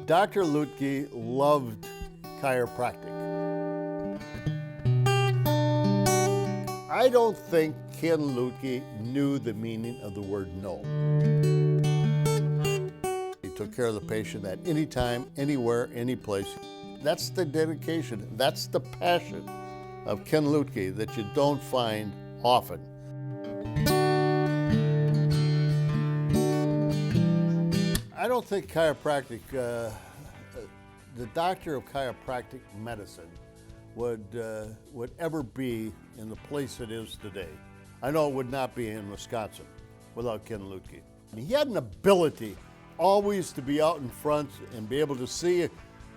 Dr. Luedtke loved chiropractic. I don't think Ken Luedtke knew the meaning of the word no. He took care of the patient at any time, anywhere, any place. That's the dedication, that's the passion of Ken Luedtke that you don't find often. I don't think chiropractic, the doctor of chiropractic medicine would ever be in the place it is today. I know it would not be in Wisconsin without Ken Luedtke. He had an ability always to be out in front and be able to see,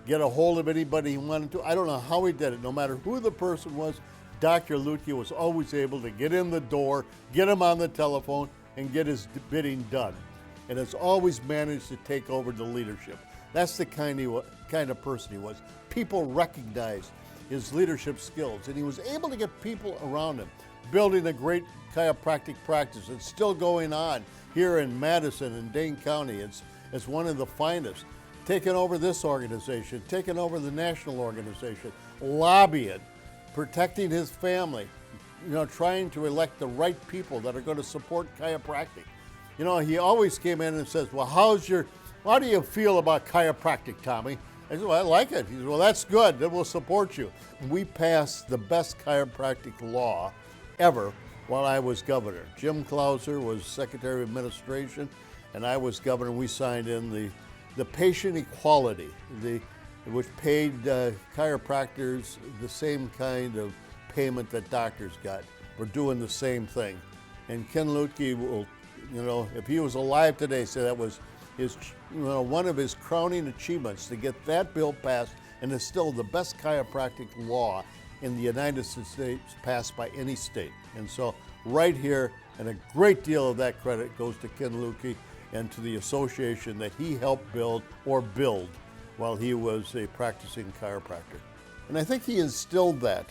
get a hold of anybody he wanted to. I don't know how he did it. No matter who the person was, Dr. Luedtke was always able to get in the door, get him on the telephone, and get his bidding done. And has always managed to take over the leadership. That's the kind of person he was. People recognized his leadership skills, and he was able to get people around him, building a great chiropractic practice. It's still going on here in Madison and Dane County. It's one of the finest. Taking over this organization, taking over the national organization, lobbying, protecting his family, trying to elect the right people that are going to support chiropractic. He always came in and says, well, how do you feel about chiropractic, Tommy? I said, well, I like it. He said, well, that's good. Then we'll support you. We passed the best chiropractic law ever while I was governor. Jim Clauser was Secretary of Administration, and I was governor. We signed in the patient equality, which paid chiropractors the same kind of payment that doctors got. We're doing the same thing. And Ken Luedtke will, if he was alive today, say that was his, one of his crowning achievements to get that bill passed, and it's still the best chiropractic law in the United States passed by any state. And so right here, and a great deal of that credit goes to Ken Luedtke and to the association that he helped build while he was a practicing chiropractor. And I think he instilled that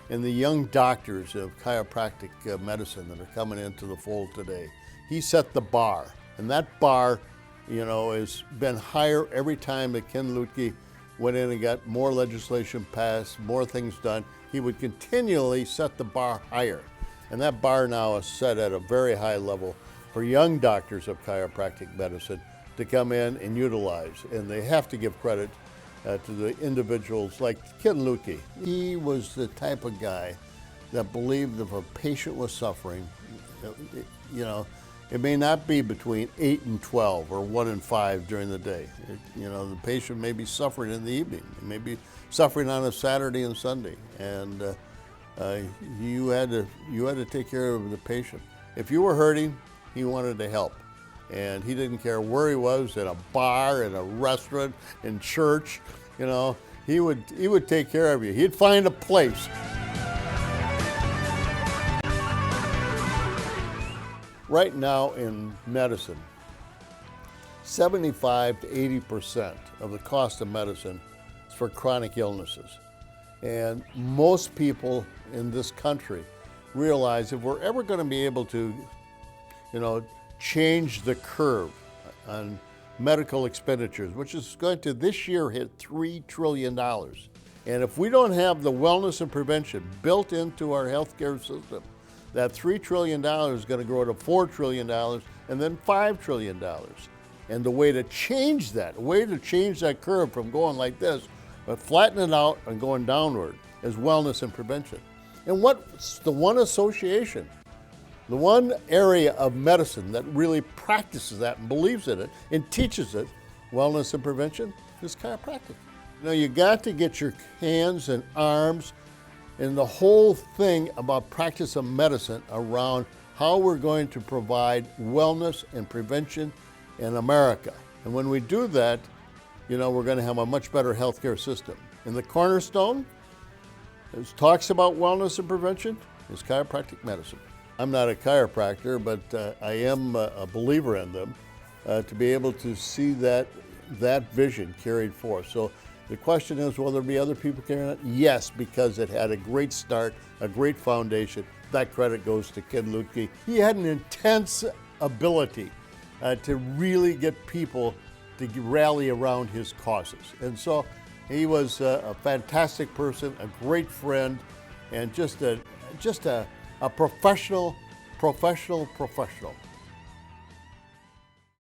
in the young doctors of chiropractic medicine that are coming into the fold today. He set the bar, and that bar, has been higher every time that Ken Luedtke went in and got more legislation passed, more things done. He would continually set the bar higher, and that bar now is set at a very high level for young doctors of chiropractic medicine to come in and utilize, and they have to give credit to the individuals like Ken Luedtke. He was the type of guy that believed if a patient was suffering, it may not be between 8 and 12 or 1 and 5 during the day. The patient may be suffering in the evening. He may be suffering on a Saturday and Sunday, and you had to take care of the patient. If you were hurting, he wanted to help, and he didn't care where he was, in a bar, in a restaurant, in church. He would take care of you. He'd find a place. Right now in medicine, 75 to 80% of the cost of medicine is for chronic illnesses. And most people in this country realize if we're ever going to be able to, change the curve on medical expenditures, which is going to this year hit $3 trillion. And if we don't have the wellness and prevention built into our healthcare system, that $3 trillion is going to grow to $4 trillion and then $5 trillion. And the way to change that, curve from going like this, but flatten it out and going downward, is wellness and prevention. And what's the one association, the one area of medicine that really practices that and believes in it and teaches it, wellness and prevention, is chiropractic. You got to get your hands and arms and the whole thing about practice of medicine around how we're going to provide wellness and prevention in America. And when we do that, we're going to have a much better healthcare system. And the cornerstone, as talks about wellness and prevention, is chiropractic medicine. I'm not a chiropractor, but I am a believer in them to be able to see that vision carried forth. So the question is, will there be other people carrying it? Yes, because it had a great start, a great foundation. That credit goes to Ken Luedtke. He had an intense ability to really get people to rally around his causes. And so he was a fantastic person, a great friend, and just a professional.